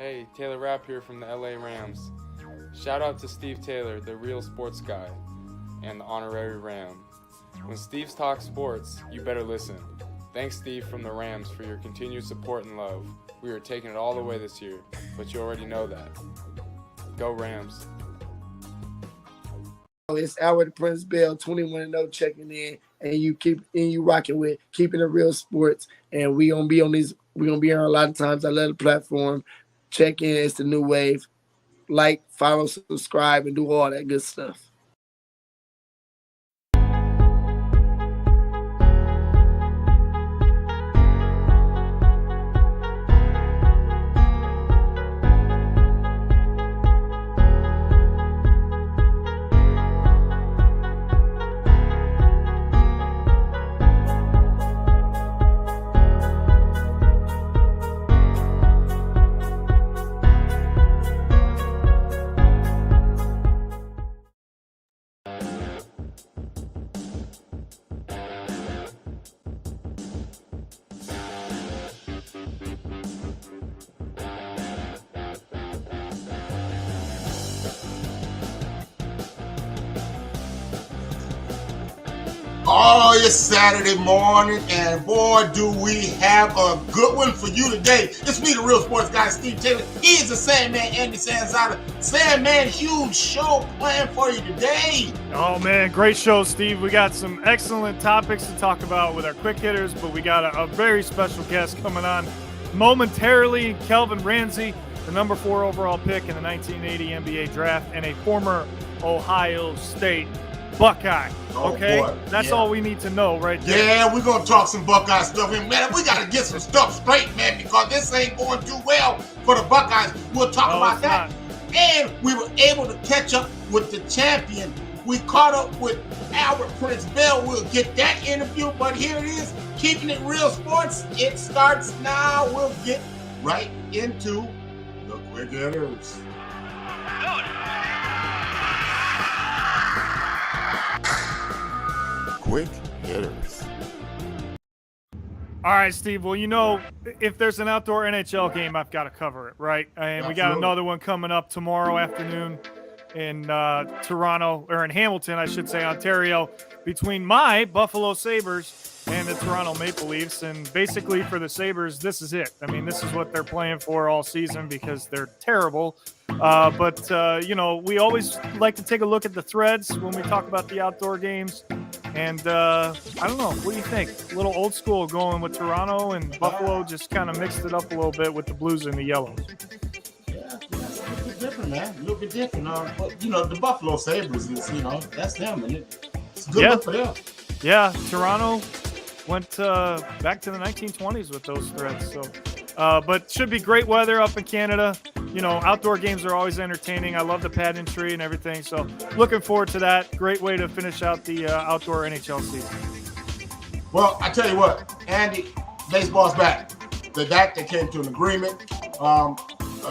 Hey, Taylor Rapp here from the LA Rams. Shout out to Steve Taylor, the real sports guy, and the honorary Ram. When Steve's talks sports, you better listen. Thanks, Steve from the Rams, for your continued support and love. We are taking it all the way this year, but you already know that. Go Rams. It's Albert Prince Bell, 21-0 checking in, and you rocking with Keeping It Real Sports. And we gonna be on these. We gonna be on a lot of times. I love the platform. Check in. It's the new wave. Like, follow, subscribe, and do all that good stuff. Oh, it's Saturday morning, and boy, do we have a good one for you today. It's me, the real sports guy, Steve Taylor. He is the Sandman, Andy Sanzada. Sandman, huge show planned for you today. Oh, man, great show, Steve. We got some excellent topics to talk about with our quick hitters, but we got a very special guest coming on momentarily, Kelvin Ransey, the number 4 overall pick in the 1980 NBA draft and a former Ohio State Buckeye. Okay, that's all we need to know right there. Yeah, we're gonna talk some Buckeye stuff, and man, we gotta get some stuff straight, man, because this ain't going too well for the Buckeyes. We'll talk about that. And we were able to catch up with the champion. We caught up with Albert Prince Bell. We'll get that interview, but here it is, Keeping It Real Sports. It starts now. We'll get right into the quick hitters. Quick hitters. All right, Steve. Well, you know, if there's an outdoor NHL game, I've got to cover it, right? And we got another one coming up tomorrow afternoon in Toronto, or in Hamilton, I should say, Ontario, between my Buffalo Sabres and the Toronto Maple Leafs. And basically for the Sabres, this is it. I mean, this is what they're playing for all season because they're terrible. But you know, we always like to take a look at the threads when we talk about the outdoor games. And I don't know, what do you think? A little old school going with Toronto, and Buffalo just kind of mixed it up a little bit with the blues and the yellows. Yeah, that's a little bit different, man. A little bit different. But, you know, the Buffalo Sabres is, you know, that's them. And it's a good look for them. Yeah, Toronto went back to the 1920s with those threads. So, but should be great weather up in Canada. You know, outdoor games are always entertaining. I love the pageantry and everything. So looking forward to that. Great way to finish out the outdoor NHL season. Well, I tell you what, Andy, baseball's back. They came to an agreement. A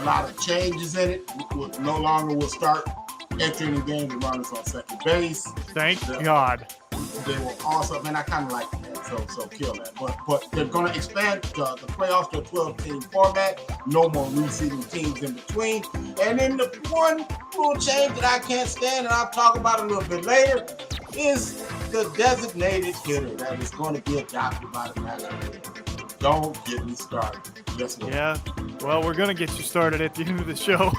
lot of changes in it. No longer will start entering the games with runners on second base. Thank God. They will also, man, I kind of like that, so kill that. But they're going to expand the playoffs to a 12-team format. No more reseeding teams in between. And then the one rule change that I can't stand, and I'll talk about a little bit later, is the designated hitter that is going to be adopted by the National League. Don't get me started. Yeah, well, we're going to get you started at the end of the show.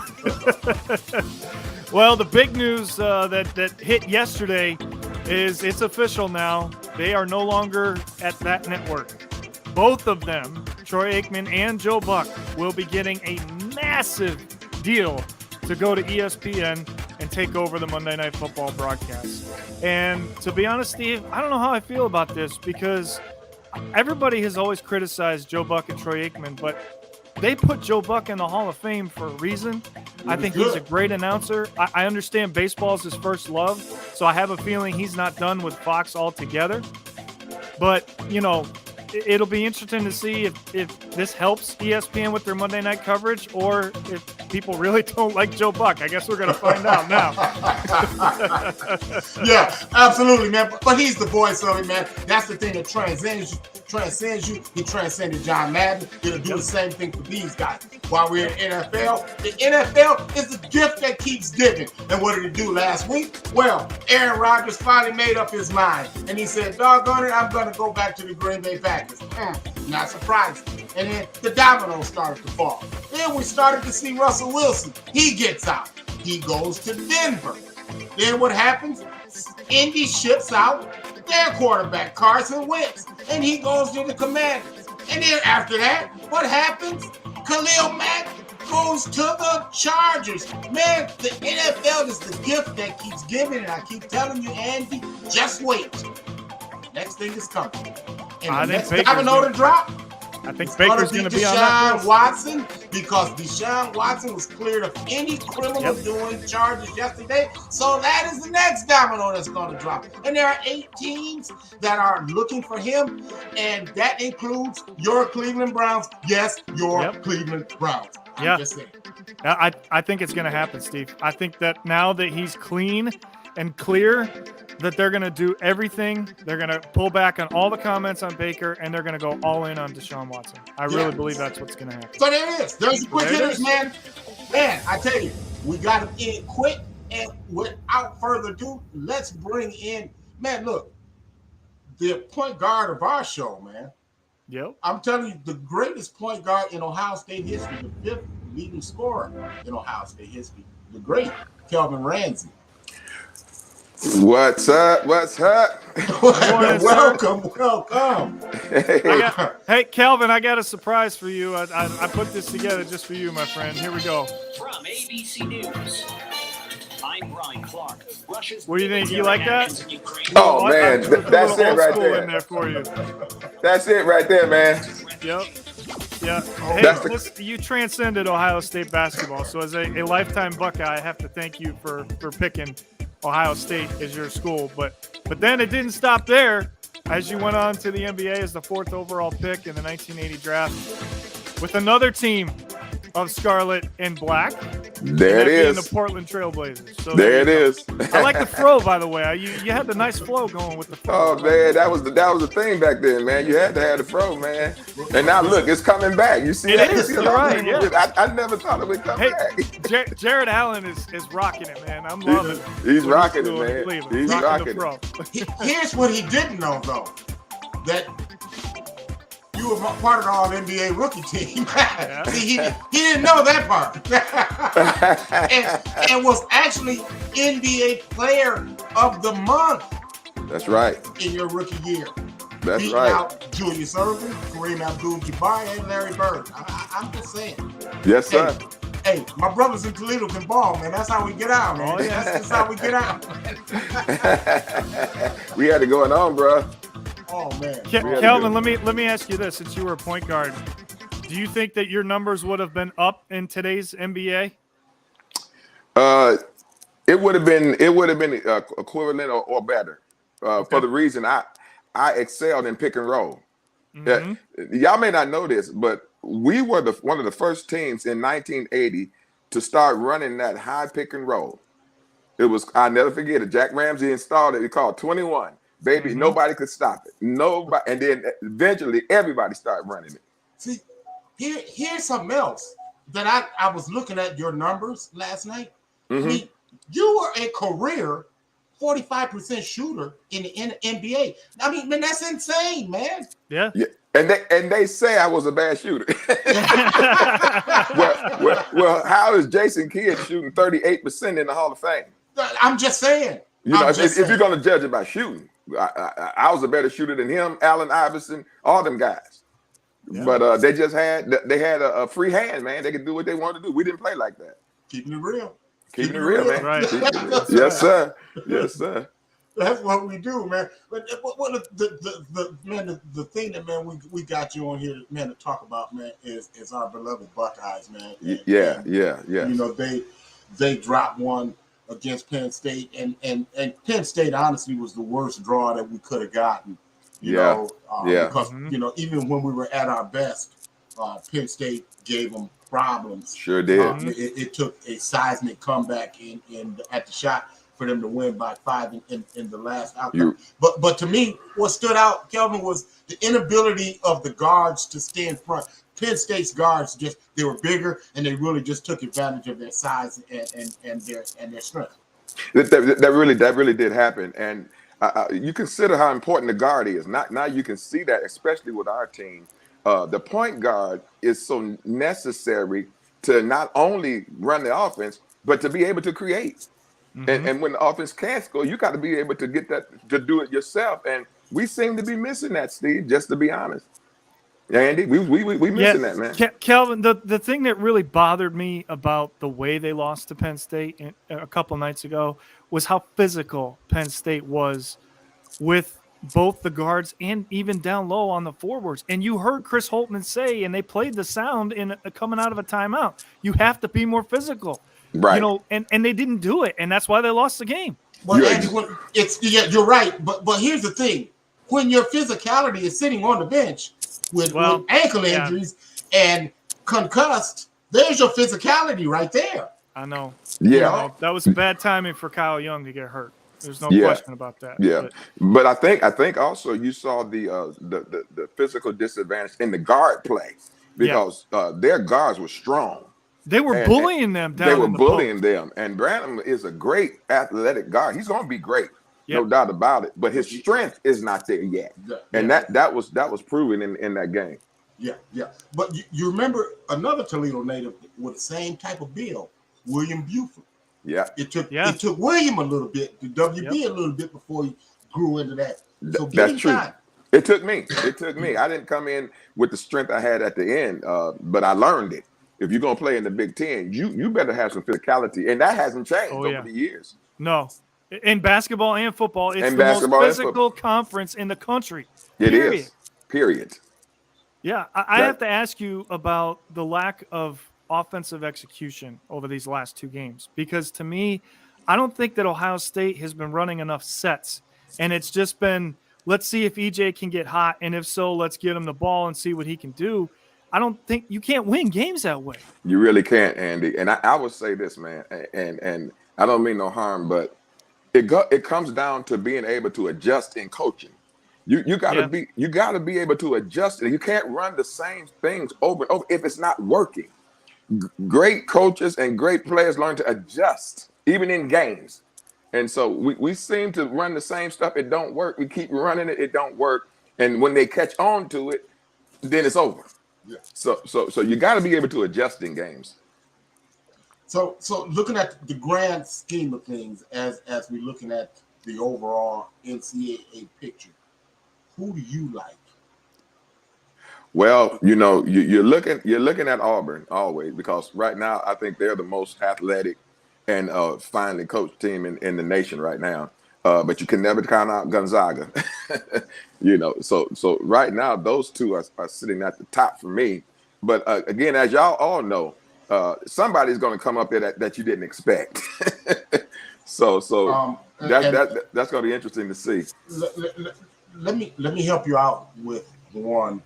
Well, the big news that hit yesterday is it's official now. They are no longer at that network. Both of them, Troy Aikman and Joe Buck, will be getting a massive deal to go to ESPN and take over the Monday Night Football broadcast. And to be honest, Steve, I don't know how I feel about this because everybody has always criticized Joe Buck and Troy Aikman, but they put Joe Buck in the Hall of Fame for a reason. I think he's a great announcer. I understand baseball is his first love, so I have a feeling he's not done with Fox altogether. But, you know, it'll be interesting to see if this helps ESPN with their Monday night coverage or if people really don't like Joe Buck. I guess we're going to find out now. Yeah, absolutely, man. But he's the voice of it, man. That's the thing that transcends you. He transcended John Madden. He'll do the same thing for these guys. While we're in NFL, the NFL is the gift that keeps giving. And what did he do last week? Well, Aaron Rodgers finally made up his mind. And he said, doggone it, I'm going to go back to the Green Bay Packers. Not surprising. And then the dominoes started to fall. Then we started to see Russell Wilson. He gets out. He goes to Denver. Then what happens? Indy ships out their quarterback, Carson Wentz, and he goes to the Commanders. And then after that, what happens? Khalil Mack goes to the Chargers. Man, the NFL is the gift that keeps giving, and I keep telling you, Andy, just wait. Next thing is coming. And the next domino to drop, I think Baker's going to be on that list. Deshaun Watson, because Deshaun Watson was cleared of any criminal doing charges yesterday. So that is the next domino that's going to drop. And there are 8 teams that are looking for him, and that includes your Cleveland Browns. Yes, your Cleveland Browns. I'm just saying. I think it's going to happen, Steve. I think that now that he's clean and clear, that they're going to do everything. They're going to pull back on all the comments on Baker, and they're going to go all in on Deshaun Watson. I really believe that's what's going to happen. So there it is. There's the quick hitters, man. Man, I tell you, we got them in quick. And without further ado, let's bring in, man, look, the point guard of our show, man. Yep. I'm telling you, the greatest point guard in Ohio State history, the 5th leading scorer in Ohio State history, the great Kelvin Ransey. What's up? What's up? Welcome. Hey, Kelvin, I got a surprise for you. I put this together just for you, my friend. Here we go. From ABC News, I'm Brian Clark. What do you think? You like that? Oh, man, that's it right there. In there for you. That's it right there, man. Yep. Yeah. Hey, you transcended Ohio State basketball. So as a lifetime Buckeye, I have to thank you for picking Ohio State as your school. But then it didn't stop there. As you went on to the NBA as the 4th overall pick in the 1980 draft with another team of Scarlet and Black. There it is. The Portland Trailblazers. So there it is. I like the throw, by the way. You had the nice flow going with the throw. Oh man, that was the thing back then, man. You had to have the throw, man. And now look, it's coming back. You see it that? Is. You're right. Yeah. I never thought it would come back. Jared Allen is rocking it, man. I'm loving it. He's rocking it, man. He's rocking it. Here's what he didn't know, though, that you were part of the All-NBA rookie team. See, he didn't know that part. and was actually NBA Player of the Month. That's right. In your rookie year. That's beating right. Out Julius Erving, Kareem Abdul-Jabbar, and Larry Bird. I'm just saying. Yes, sir. Hey, my brothers in Toledo can ball, man. That's how we get out, man. That's how we get out. We had it going on, bro. Oh man, Kelvin, let me ask you this: since you were a point guard, do you think that your numbers would have been up in today's NBA? It would have been equivalent or better for the reason I excelled in pick and roll. Mm-hmm. Y'all may not know this, but we were one of the first teams in 1980 to start running that high pick and roll. It was, I'll never forget it. Jack Ramsey installed it. He called 21. Baby, nobody could stop it. Nobody, and then eventually everybody started running it. See, here's something else that I was looking at your numbers last night. Mm-hmm. I mean, you were a career 45% shooter in the NBA. I mean, man, that's insane, man. Yeah. And they say I was a bad shooter. well, how is Jason Kidd shooting 38% in the Hall of Fame? I'm just saying. You know, if you're going to judge it by shooting, I was a better shooter than him, Allen Iverson, all them guys. Yeah. But they had a free hand, man. They could do what they wanted to do. We didn't play like that. Keeping it real. Keeping it real, man. Right. Yes, sir. Yes, sir. That's what we do, man. But the thing that, man, we got you on here, man, to talk about, man, is our beloved Buckeyes, man. And, yeah. You know, they dropped one against Penn State, and Penn State honestly was the worst draw that we could have gotten. You know, because you know, even when we were at our best, Penn State gave them problems. Sure did. It took a seismic comeback in at the shot for them to win by 5 in the last outcome. But to me, what stood out, Kelvin, was the inability of the guards to stay in front. Penn State's guards they were bigger, and they really just took advantage of their size and their strength. That really did happen, and you consider how important the guard is. Now you can see that, especially with our team. The point guard is so necessary to not only run the offense, but to be able to create. And when the offense can't score, you got to be able to get that, to do it yourself. And we seem to be missing that, Steve, just to be honest. Andy, we missing that, man. Kelvin, the thing that really bothered me about the way they lost to Penn State a couple nights ago was how physical Penn State was with both the guards and even down low on the forwards. And you heard Chris Holtman say, and they played the sound coming out of a timeout, you have to be more physical. Right. You know, and they didn't do it, and that's why they lost the game. Well, Andy, you're right. But here's the thing. When your physicality is sitting on the bench with ankle injuries and concussed, there's your physicality right there. I know. Yeah. You know, that was bad timing for Kyle Young to get hurt. There's no question about that. Yeah. But I think also you saw the physical disadvantage in the guard play because their guards were strong. They were bullying them down. They were bullying them. And Branham is a great athletic guard. He's going to be great. No doubt about it. But his strength is not there yet. And that was proven in that game. Yeah. But you remember another Toledo native with the same type of build, William Buford. Yeah. It took William a little bit, the WB a little bit before he grew into that. So that's true. Time. It took me. I didn't come in with the strength I had at the end, but I learned it. If you're going to play in the Big Ten, you better have some physicality. And that hasn't changed over the years. No. In basketball and football, it's the most physical conference in the country. It is. Period. Yeah. I have to ask you about the lack of offensive execution over these last two games. Because to me, I don't think that Ohio State has been running enough sets. And it's just been, let's see if EJ can get hot. And if so, let's get him the ball and see what he can do. I don't think you can't win games that way. You really can't, Andy. And I would say this, man, and I don't mean no harm, but it comes down to being able to adjust in coaching. You gotta be able to adjust. You can't run the same things over and over if it's not working. Great coaches and great players learn to adjust, even in games. And so we seem to run the same stuff. It don't work. We keep running it. It don't work. And when they catch on to it, then it's over. Yeah. So you got to be able to adjust in games. So looking at the grand scheme of things, as we're looking at the overall NCAA picture, who do you like? Well, you know, you're looking at Auburn always, because right now I think they're the most athletic and finely coached team in the nation right now. But you can never count out Gonzaga. You know, so right now those two are sitting at the top for me. But again, as y'all all know, somebody's going to come up there that you didn't expect. so that's going to be interesting to see. Let me help you out with one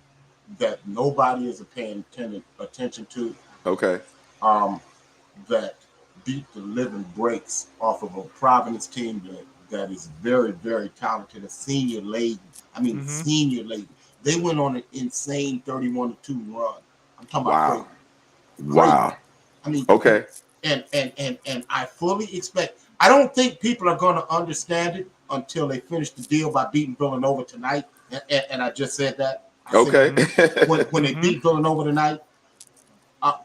that nobody is paying attention to. Okay. That beat the living breaks off of a Providence team that is very, very talented, a senior laden. Senior laden. They went on an insane 31-2 run. I'm talking about Creighton. Wow. Okay. And I fully expect. I don't think people are going to understand it until they finish the deal by beating Villanova tonight. And I just said that. When they beat Villanova tonight,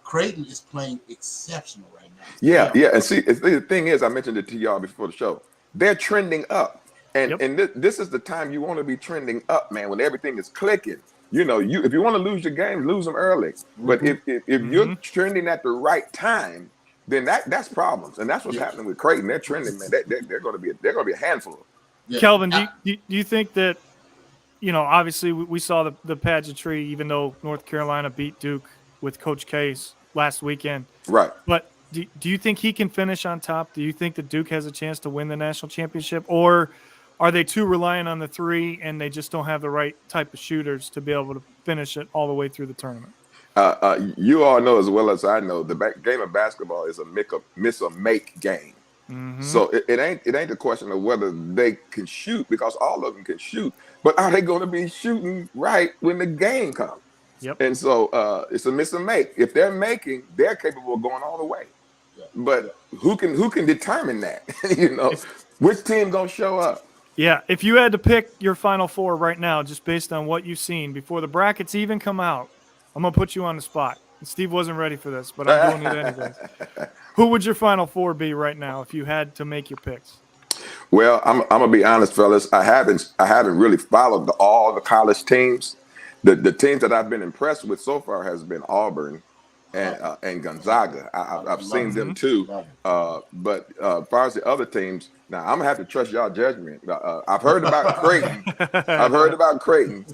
Creighton is playing exceptional right now. Yeah. And see, the thing is, I mentioned it to y'all before the show. They're trending up, and this is the time you want to be trending up, man. When everything is clicking, you know, if you want to lose your game, lose them early. But if you're trending at the right time, then that's problems, and that's what's happening with Creighton. They're trending, man. They're going to be a handful. Yeah. Kelvin, do you think that, you know, obviously we saw the pageantry, even though North Carolina beat Duke with Coach K's last weekend, right? But do you think he can finish on top? Do you think that Duke has a chance to win the national championship, or are they too reliant on the three and they just don't have the right type of shooters to be able to finish it all the way through the tournament? You all know as well as I know, the game of basketball is a miss or make game. Mm-hmm. So it ain't the question of whether they can shoot, because all of them can shoot, but are they going to be shooting right when the game comes? Yep. And so it's a miss and make. If they're making, they're capable of going all the way. But who can determine that? Which team gonna show up? Yeah, if you had to pick your Final Four right now, just based on what you've seen before the brackets even come out, I'm gonna put you on the spot. Steve wasn't ready for this, but I'm doing it anyways. Who would your Final Four be right now if you had to make your picks? Well, I'm gonna be honest, fellas. I haven't really followed all the college teams. The teams that I've been impressed with so far has been Auburn and Gonzaga. I've seen them too. But as far as the other teams, now I'm gonna have to trust y'all judgment. I've heard about Creighton.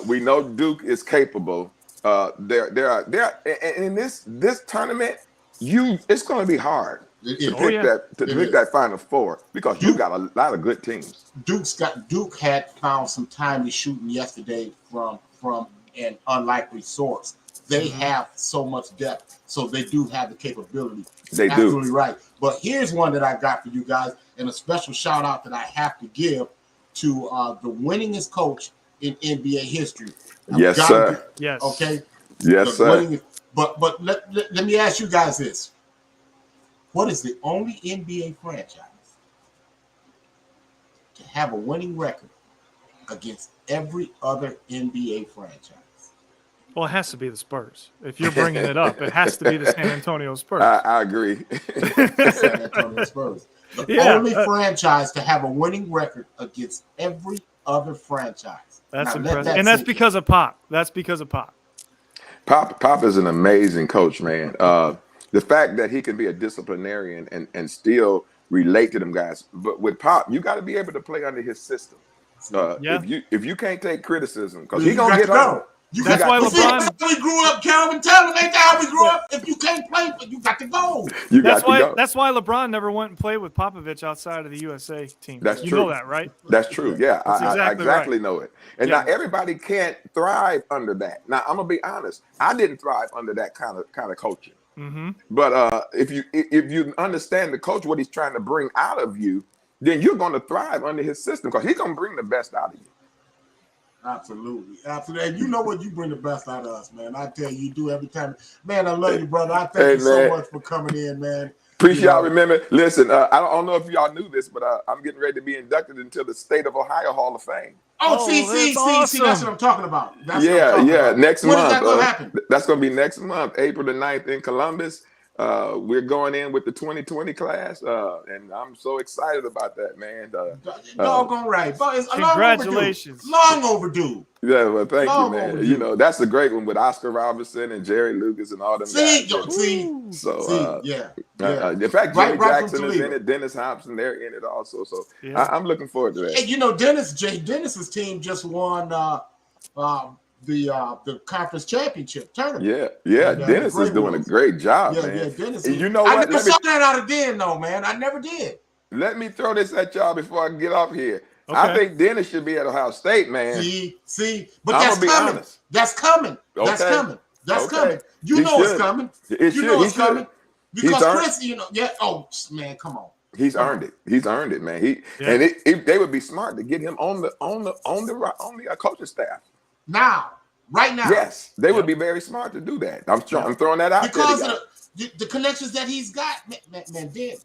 We know Duke is capable. There in this tournament, it's gonna be hard to pick that Final Four, because you got a lot of good teams. Duke had found some timely shooting yesterday from an unlikely source. They have so much depth, so they do have the capability. They Absolutely do. right. But here's one that I got for you guys, and a special shout out that I have to give to the winningest coach in NBA history. Yes, sir. Yes. Okay. Yes, sir. But let me ask you guys this: what is the only NBA franchise to have a winning record against every other NBA franchise? Well, it has to be the Spurs. If you're bringing it up, it has to be the San Antonio Spurs. I agree. San Antonio Spurs. The only franchise to have a winning record against every other franchise. That's impressive. And that's because of Pop. That's because of Pop. Pop is an amazing coach, man. The fact that he can be a disciplinarian and still relate to them guys. But with Pop, you got to be able to play under his system. If you can't take criticism, because he's going to get home. That's why LeBron. That's how we grew up, Kelvin. Tell him, ain't that how we grew up? If you can't play, you got to go. That's why LeBron never went and played with Popovich outside of the USA team. That's true. You know that, right? That's true. Yeah, I exactly right. know it. And now everybody can't thrive under that. Now I'm gonna be honest. I didn't thrive under that kind of coaching. Mm-hmm. But if you understand the coach, what he's trying to bring out of you, then you're going to thrive under his system, because he's going to bring the best out of you. Absolutely. And you know what? You bring the best out of us, man. I tell you, you do every time. Man, I love you, brother. I thank you so much for coming in, man. Appreciate y'all. Remember, listen, I don't know if y'all knew this, but I'm getting ready to be inducted into the State of Ohio Hall of Fame. See, that's what I'm talking about. Next month. When is that going to happen? That's going to be next month, April the 9th in Columbus. We're going in with the 2020 class, and I'm so excited about that, man. Doggone right. But it's congratulations. Long overdue. Yeah, well, thank you, man. Overdue. You know, that's a great one with Oscar Robertson and Jerry Lucas and all them guys. In fact, Jerry Jackson is in it. Dennis Thompson, they're in it also. So I'm looking forward to that. And you know, Dennis's team just won the conference championship tournament. Yeah. Dennis is doing a great job, man. Yeah, Dennis. And you know what? I never saw that out of Den, though, man. I never did. Let me throw this at y'all before I get off here. Okay. I think Dennis should be at Ohio State, man. See, but that's coming. Honest. That's coming. That's coming. That's coming. You know it's coming. You know it's coming. Because Chris, you know, man, come on. He's earned it. He's earned it, man. They would be smart to get him on the coaching staff. Right now. Yes, they would be very smart to do that. I'm throwing that out because of the connections that he's got, man. Dan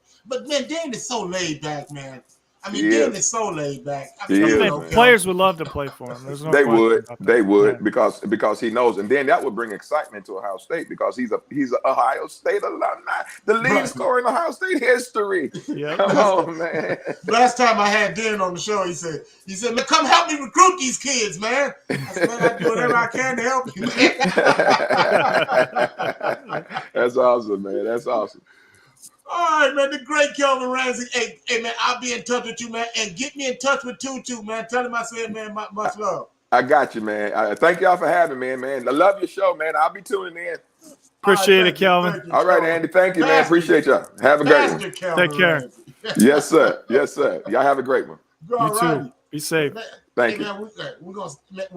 is so laid back, man. I mean, Dan is so laid back. Players would love to play for him. They would because he knows, and then that would bring excitement to Ohio State because he's an Ohio State alumni, the leading scorer in Ohio State history. Yeah. Come on, man. Last time I had Dan on the show, he said, man, come help me recruit these kids, man. I said, man, I do whatever I can to help you, man. That's awesome, man. That's awesome. All right, man. The great Kelvin Ransey. Hey, man, I'll be in touch with you, man. And get me in touch with Tutu, man. Tell him I said, man, much love. I got you, man. Thank y'all for having me, man. I love your show, man. I'll be tuning in. Appreciate it, Kelvin. All right, Andy. Thank you, man. Appreciate y'all. Have a great one. Take care. Yes, sir. Yes, sir. Y'all have a great one. You too. Be safe. Thank you. Man, we're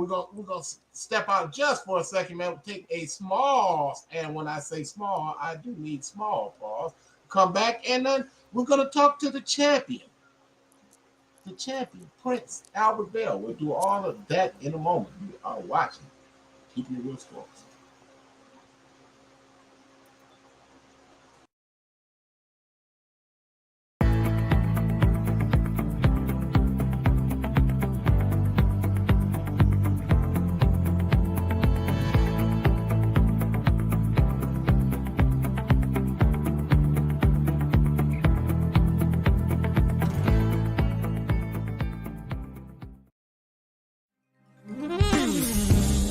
gonna step out just for a second, man. We'll take a small, and when I say small, I do need small pause. Come back and then we're going to talk to the champion, Prince Albert Bell. We'll do all of that in a moment. You are watching Keeping It Real Sports.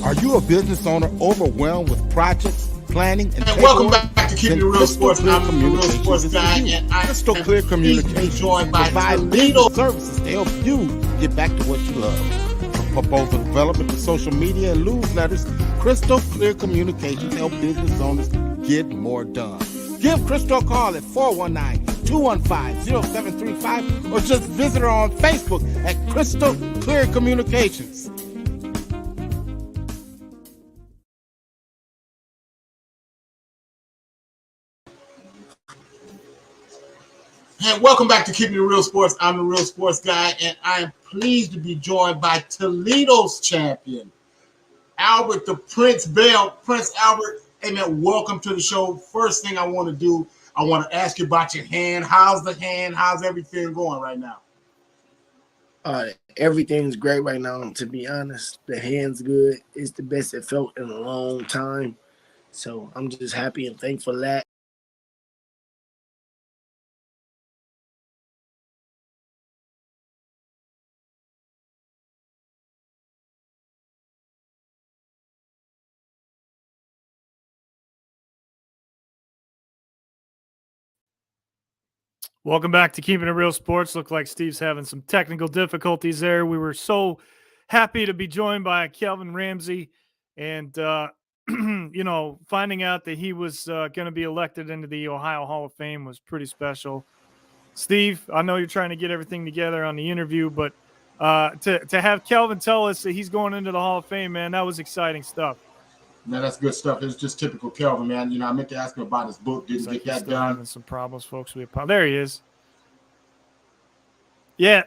Are you a business owner overwhelmed with projects, planning, and welcome paperwork? back to Keeping It Then Real Sports. I'm the Real Sports Guy, and I Crystal Clear Communications joined by provide Toledo services to help you get back to what you love. From proposal development to social media and newsletters, Crystal Clear Communications help business owners get more done. Give Crystal a call at 419-215-0735 or just visit her on Facebook at Crystal Clear Communications. And welcome back to Keeping It Real Sports. I'm the Real Sports Guy, and I am pleased to be joined by Toledo's champion, Albert the Prince Bell. Prince Albert, hey man, welcome to the show. First thing I want to do, I want to ask you about your hand. How's the hand? How's everything going right now? Everything's great right now, to be honest. The hand's good. It's the best it felt in a long time. So I'm just happy and thankful for that. Welcome back to Keeping It Real Sports. Look like Steve's having some technical difficulties there. We were so happy to be joined by Kelvin Ransey, and finding out that he was going to be elected into the Ohio Hall of Fame was pretty special. Steve, I know you're trying to get everything together on the interview, but to have Kelvin tell us that he's going into the Hall of Fame, man, that was exciting stuff. Man, that's good stuff. It's just typical Kelvin, man. I meant to ask him about his book. Didn't get that done. Having some problems, folks. There he is. Yeah.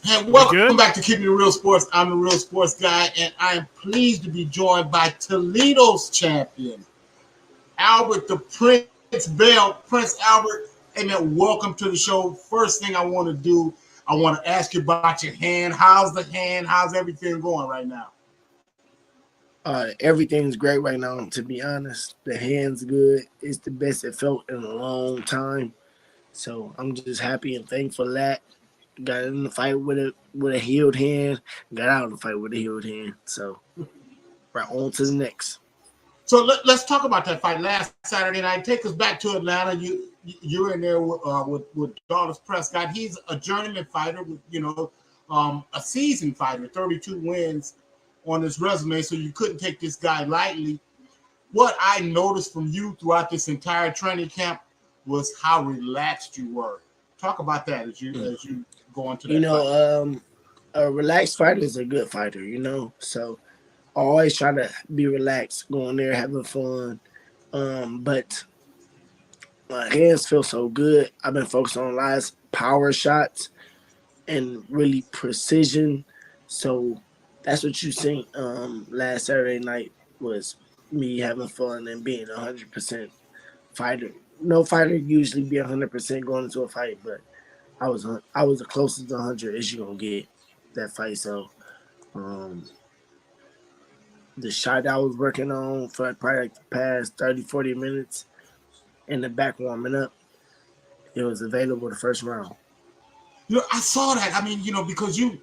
And welcome back to Keeping It Real Sports. I'm the Real Sports Guy, and I am pleased to be joined by Toledo's champion, Albert the Prince Bell. Prince Albert, hey man, welcome to the show. First thing I want to do, I want to ask you about your hand. How's the hand? How's everything going right now? Everything's great right now, to be honest. The hand's good. It's the best it felt in a long time. So I'm just happy and thankful for that. Got in the fight with a healed hand. Got out of the fight with a healed hand. So right on to the next. So let's talk about that fight last Saturday night. Take us back to Atlanta. You're in there with Dallas Prescott. He's a journeyman fighter, a seasoned fighter, 32 wins on his resume, so you couldn't take this guy lightly. What I noticed from you throughout this entire training camp was how relaxed you were. Talk about that as you go into that fight. A relaxed fighter is a good fighter, So I always try to be relaxed, going there, having fun. But my hands feel so good. I've been focused on last power shots and really precision. So that's what you seen last Saturday night was me having fun and being 100% fighter. No fighter usually be 100% going into a fight, but I was the closest to 100 as you're going to get that fight. So the shot I was working on for probably like the past 30, 40 minutes in the back warming up, it was available the first round. I saw that. I mean, because you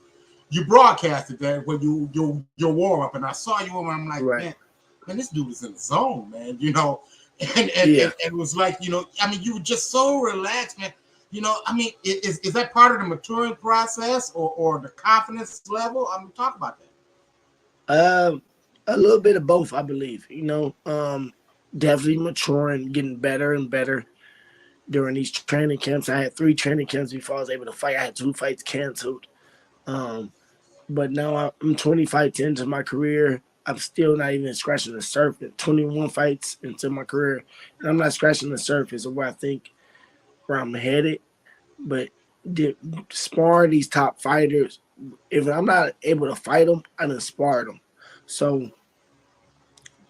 broadcasted that when your warm up, and I saw you, and I'm like, right. man, this dude is in the zone, man. And it was like, you were just so relaxed, man. Is that part of the maturing process or the confidence level? Talk about that. A little bit of both, I believe. Definitely maturing, getting better and better during these training camps. I had 3 training camps before I was able to fight. I had 2 fights canceled. But now I'm 20 fights into my career. I'm still not even scratching the surface. 21 fights into my career, and I'm not scratching the surface of where I think where I'm headed. But spar these top fighters. If I'm not able to fight them, I done sparred them. So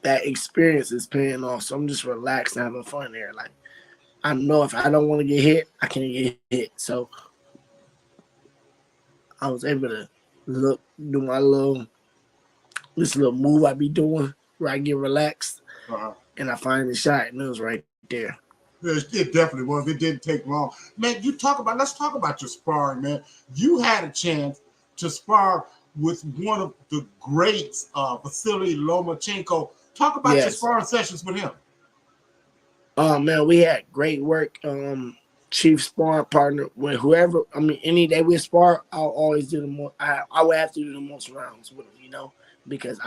that experience is paying off. So I'm just relaxed and having fun there. Like I know if I don't want to get hit, I can't get hit. So I was able to do my this little move I be doing where I get relaxed and I find the shot, and it was right there. It definitely was. It didn't take long. Man, let's talk about your sparring, man. You had a chance to spar with one of the greats, Vasily Lomachenko. Talk about your sparring sessions with him. Oh, man, we had great work. Chief sparring partner with whoever. I mean, any day we spar, I'll always do the most. I would have to do the most rounds with him, because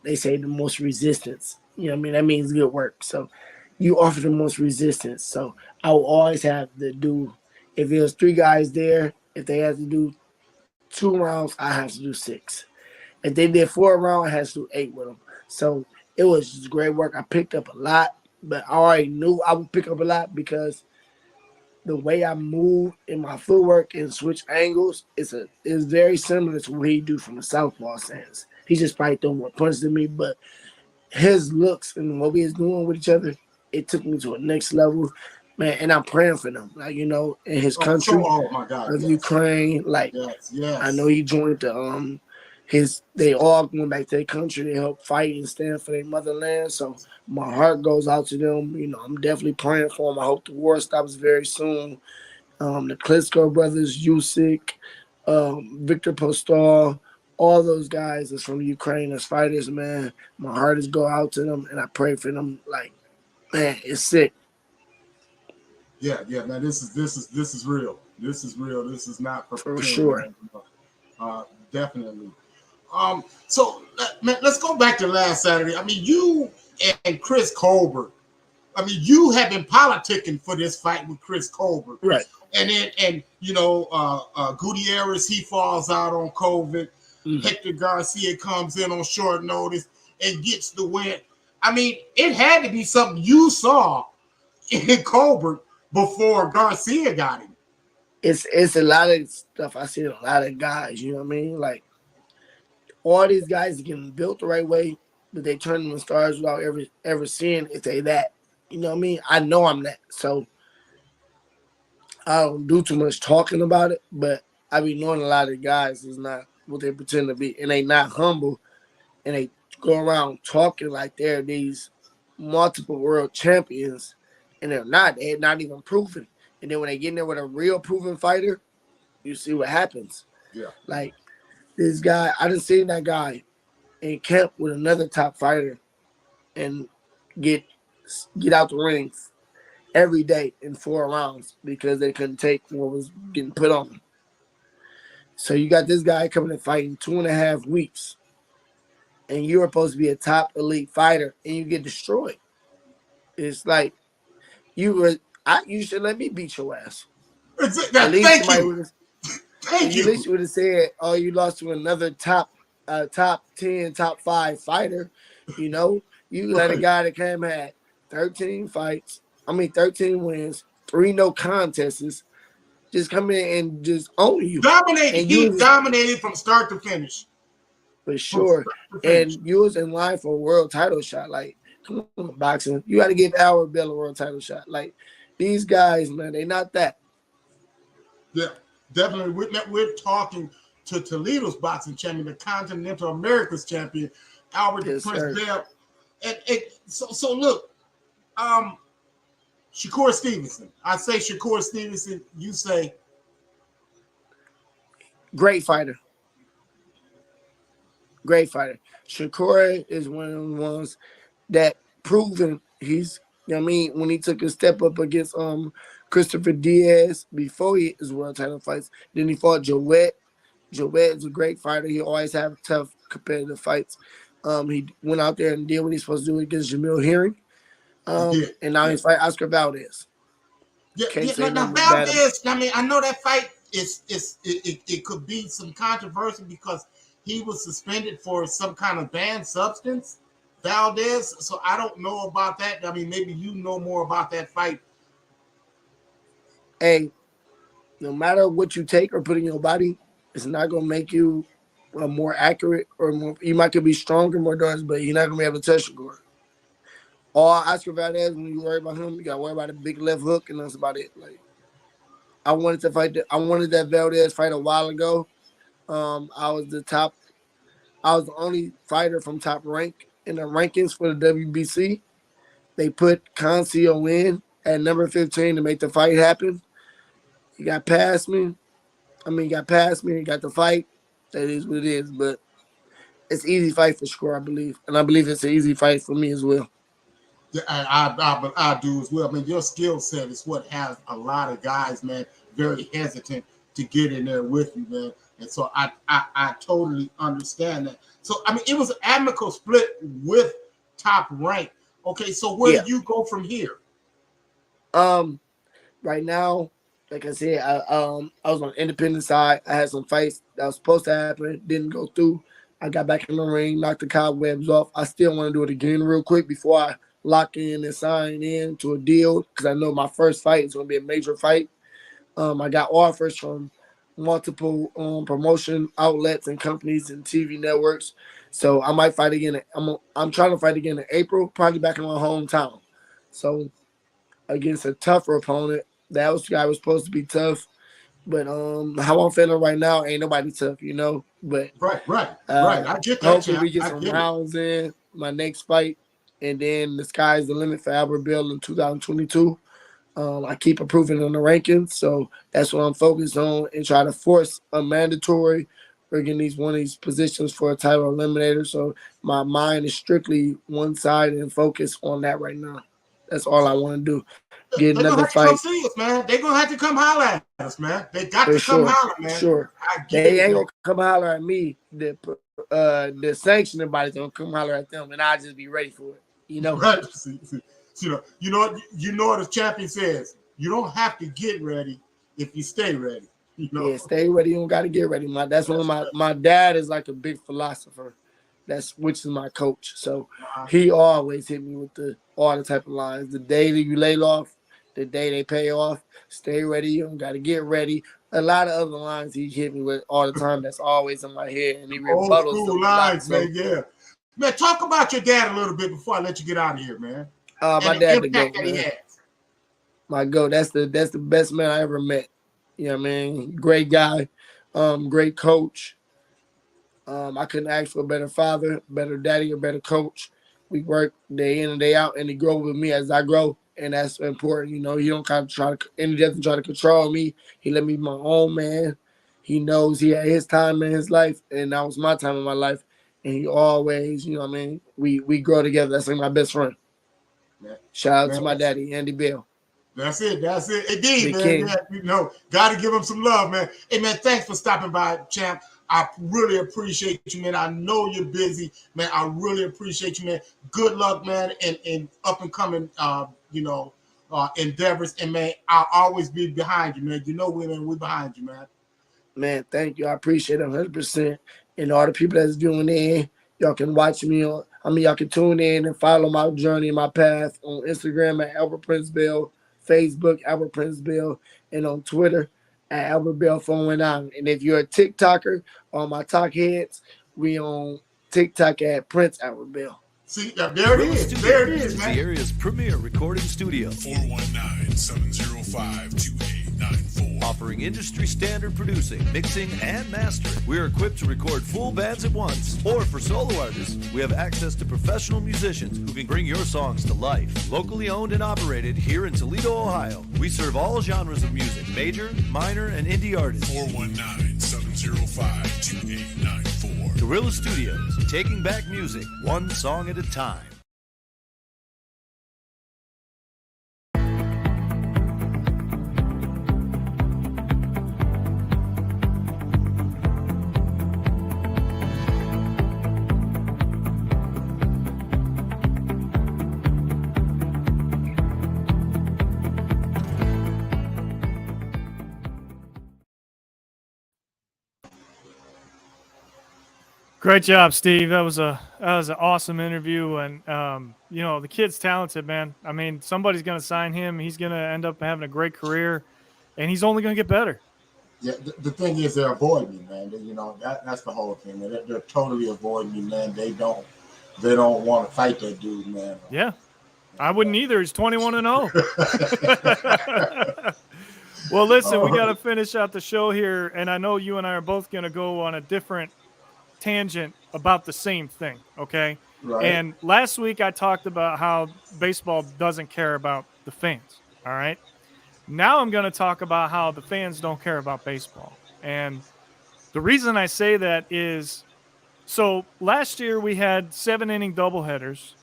they say the most resistance. You know what I mean? That means good work. So you offer the most resistance. So I will always have to do, if there's 3 guys there, if they have to do 2 rounds, I have to do 6. If they did 4 rounds, I had to do 8 with them. So it was just great work. I picked up a lot, but I already knew I would pick up a lot because the way I move in my footwork and switch angles is very similar to what he do from the southpaw stance. He just probably throw more punches than me, but his looks and what we was doing with each other, it took me to a next level, man. And I'm praying for them, in his country, my God, of Ukraine. I know he joined they all going back to their country to help fight and stand for their motherland. So my heart goes out to them. I'm definitely praying for them. I hope the war stops very soon. The Klitschko brothers, Usyk, Victor Postol, all those guys that's from Ukraine as fighters, man. My heart is go out to them, and I pray for them. Like, man, it's sick. Yeah, man. This is real. This is real. This is not for sure. Definitely. So man, let's go back to last Saturday. I mean, you and Chris Colbert. I mean, you have been politicking for this fight with Chris Colbert, right? And then, Gutierrez, he falls out on COVID. Mm-hmm. Hector Garcia comes in on short notice and gets the win. I mean, it had to be something you saw in Colbert before Garcia got him. It's a lot of stuff I see in a lot of guys. You know what I mean? Like, all these guys are getting built the right way, but they turn them into stars without ever seeing if they that. You know what I mean? I know I'm that, so I don't do too much talking about it, but I be knowing a lot of guys is not what they pretend to be, and they not humble, and they go around talking like they're these multiple world champions, and they're not. They're not even proven. And then when they get in there with a real proven fighter, you see what happens. Yeah. Like, this guy, I done seen that guy in camp with another top fighter and get out the ring every day in 4 rounds because they couldn't take what was getting put on them. So you got this guy coming and fighting 2.5 weeks, and you're supposed to be a top elite fighter, and you get destroyed. It's like you should let me beat your ass. Thank you. At least you would have said, "Oh, you lost to another top 10, top 5 fighter." You let a guy that came had 13 wins, 3 no contests, just come in and just own you. Dominated from start to finish. For sure. And you was in line for a world title shot. Like, come on, boxing. You got to give Albert Bell a world title shot. Like, these guys, man, they not that. Yeah, definitely. We're talking to Toledo's boxing champion, the Continental America's champion, Albert Prince Bell. And so look, Shakur Stevenson. I say Shakur Stevenson. You say great fighter. Great fighter. Shakur is one of the ones that proven he's. When he took a step up against Christopher Diaz before his world title fights, then he fought Joet. Joet is a great fighter. He always have tough competitive fights. He went out there and did what he's supposed to do against Jamil Herring. And now he's fighting Oscar Valdez. Now Valdez, I know that fight it could be some controversy because he was suspended for some kind of banned substance, Valdez. So I don't know about that. I mean, maybe you know more about that fight. Hey, no matter what you take or put in your body, it's not gonna make you more accurate or more. You might could be stronger, more doors, but you're not gonna be able to touch the guard. All Oscar Valdez, when you worry about him, you gotta worry about a big left hook, and that's about it. Like I wanted to fight. I wanted that Valdez fight a while ago. I was the only fighter from Top Rank in the rankings for the WBC. They put Concio in at number 15 to make the fight happen. He got past me. He got the fight. That is what it is. But it's an easy fight for sure, I believe. And I believe it's an easy fight for me as well. Yeah, I do as well. I mean, your skill set is what has a lot of guys, man, very hesitant to get in there with you, man. And so I totally understand that. So, I mean, it was an amicable split with Top Rank. Okay, so where do you go from here? Right now, like I said, I was on the independent side. I had some fights that was supposed to happen, didn't go through. I got back in the ring, knocked the cobwebs off. I still want to do it again real quick before I lock in and sign in to a deal because I know my first fight is going to be a major fight. I got offers from multiple promotion outlets and companies and TV networks. So I might fight again. I'm trying to fight again in April, probably back in my hometown. So against a tougher opponent. That guy was supposed to be tough. But how I'm feeling right now, ain't nobody tough, you know. But right. I get that. Hopefully we get some rounds in my next fight. And then the sky's the limit for Albert Bill in 2022. I keep improving on the rankings, so that's what I'm focused on and try to force a mandatory or getting one of these positions for a title eliminator. So my mind is strictly one side and focused on that right now. That's all I want to do. Get another fight. Come see us, man. They're gonna have to come holler at us, man. They got to come holler, man. Sure. They ain't gonna come holler at me. The sanctioning body's gonna come holler at them, and I'll just be ready for it. You know. Right. You know what the champion says. You don't have to get ready if you stay ready. You know? Yeah, stay ready. You don't got to get ready. That's one of my dad is like a big philosopher. Which is my coach. So he always hit me with all the type of lines. The day that you lay off, the day they pay off, stay ready. You don't got to get ready. A lot of other lines he hit me with all the time. That's always in my head. And he rebuttals old school lines, man. Yeah. Man, talk about your dad a little bit before I let you get out of here, man. My dad, the GOAT, man. My GOAT. That's the best man I ever met. You know what I mean? Great guy, great coach. I couldn't ask for a better father, better daddy, or better coach. We work day in and day out, and he grow with me as I grow, and that's important. You know, he don't kind of he doesn't try to control me. He let me be my own man. He knows he had his time in his life, and that was my time in my life. And he always, you know what I mean? We grow together. That's like my best friend. Shout out to my daddy, Andy Bell. That's it. Indeed, man. Yeah, you know, got to give him some love, man. Hey, man, thanks for stopping by, champ. I really appreciate you, man. I know you're busy, man. I really appreciate you, man. Good luck, man, and up and coming, endeavors. And, man, I'll always be behind you, man. You know, we're behind you, man. Man, thank you. I appreciate it 100%. And all the people that's doing it, y'all can watch me y'all can tune in and follow my journey and my path on Instagram at Albert Prince Bell, Facebook, Albert Prince Bell, and on Twitter at Albert Bell 419. And if you're a TikToker or my talk heads, we on TikTok at Prince Albert Bell. See, there it is. There it is, man. The area's premier recording studio. 419-705-2894. Offering industry standard producing, mixing, and mastering. We're equipped to record full bands at once. Or for solo artists, we have access to professional musicians who can bring your songs to life. Locally owned and operated here in Toledo, Ohio. We serve all genres of music, major, minor, and indie artists. 419-705-2894. Guerrilla Studios, taking back music one song at a time. Great job, Steve. That was an awesome interview, and the kid's talented, man. I mean, somebody's going to sign him. He's going to end up having a great career, and he's only going to get better. Yeah, the thing is, they're avoiding me, man. That's the whole thing, man. They're totally avoiding me, man. They don't want to fight that dude, man. Yeah, I wouldn't either. He's 21-0. Well, listen, we got to finish out the show here, and I know you and I are both going to go on a different tangent about the same thing, okay? Right. And last week I talked about how baseball doesn't care about the fans, all right? Now I'm going to talk about how the fans don't care about baseball. And the reason I say that is, so last year we had 7-inning doubleheaders.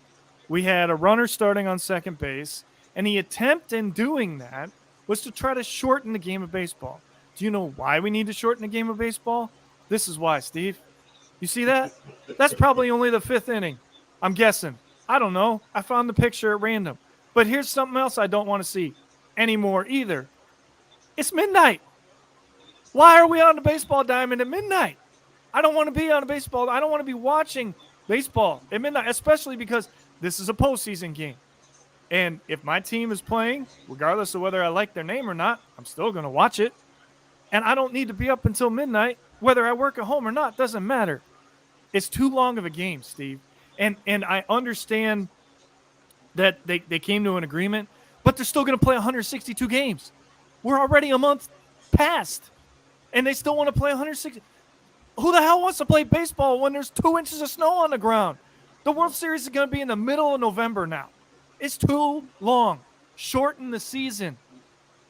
We had a runner starting on second base, and the attempt in doing that was to try to shorten the game of baseball. Do you know why we need to shorten the game of baseball? This is why, Steve. You see that? That's probably only the 5th inning. I'm guessing. I don't know. I found the picture at random. But here's something else I don't want to see anymore either. It's midnight. Why are we on the baseball diamond at midnight? I don't want to be on a baseball. I don't want to be watching baseball at midnight, especially because this is a postseason game. And if my team is playing, regardless of whether I like their name or not, I'm still going to watch it. And I don't need to be up until midnight, whether I work at home or not. Doesn't matter. It's too long of a game, Steve. And I understand that they came to an agreement, but they're still going to play 162 games. We're already a month past, and they still want to play 160. Who the hell wants to play baseball when there's 2 inches of snow on the ground? The World Series is going to be in the middle of November now. It's too long. Shorten the season.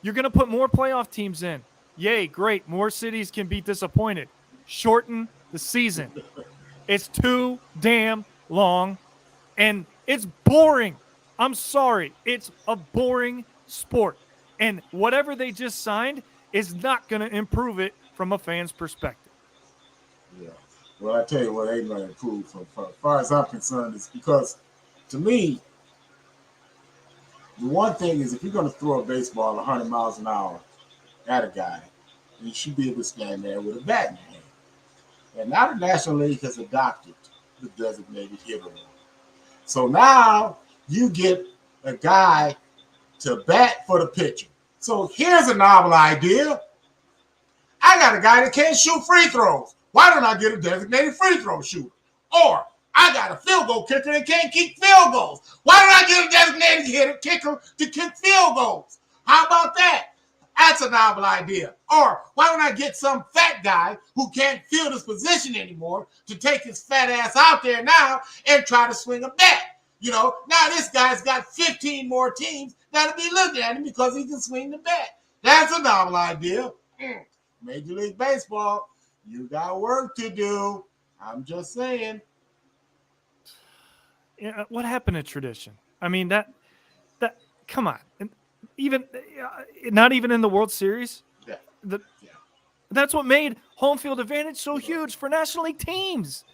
You're going to put more playoff teams in. Yay, great. More cities can be disappointed. Shorten the season. It's too damn long, and it's boring. I'm sorry. It's a boring sport, and whatever they just signed is not going to improve it from a fan's perspective. Yeah. Well, I tell you what ain't going to improve from as far as I'm concerned is because, to me, the one thing is if you're going to throw a baseball 100 miles an hour at a guy, you should be able to stand there with a bat in your hand. And now the National League has adopted the designated hitter rule. So now you get a guy to bat for the pitcher. So here's a novel idea. I got a guy that can't shoot free throws. Why don't I get a designated free throw shooter? Or I got a field goal kicker that can't kick field goals. Why don't I get a designated kicker to kick field goals? How about that? That's a novel idea. Or why don't I get some fat guy who can't field his position anymore to take his fat ass out there now and try to swing a bat? Now this guy's got 15 more teams that'll be looking at him because he can swing the bat. That's a novel idea. Major League Baseball, you got work to do. I'm just saying. Yeah, what happened to tradition? I mean, that come on. Even not even in the World Series. Yeah. That's what made home field advantage so huge for National League teams.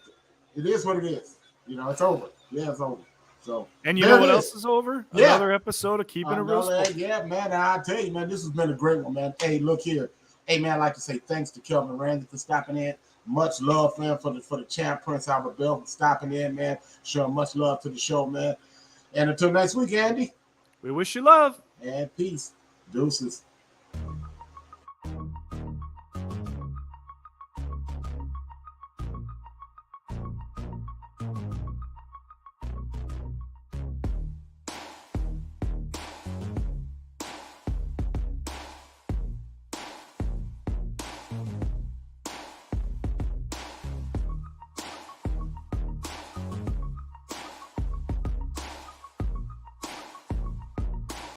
It is what it is. It's over. Yeah, it's over. So, and you know what else is over? Yeah. Another episode of Keeping It Real Sport. Yeah, man. I tell you, man, this has been a great one, man. Hey, look here. Hey, man, I'd like to say thanks to Kelvin Ransey for stopping in. Much love for him for the champ, Prince Albert Bell, for stopping in, man. Showing much love to the show, man. And until next week, Andy. We wish you love. And peace. Deuces.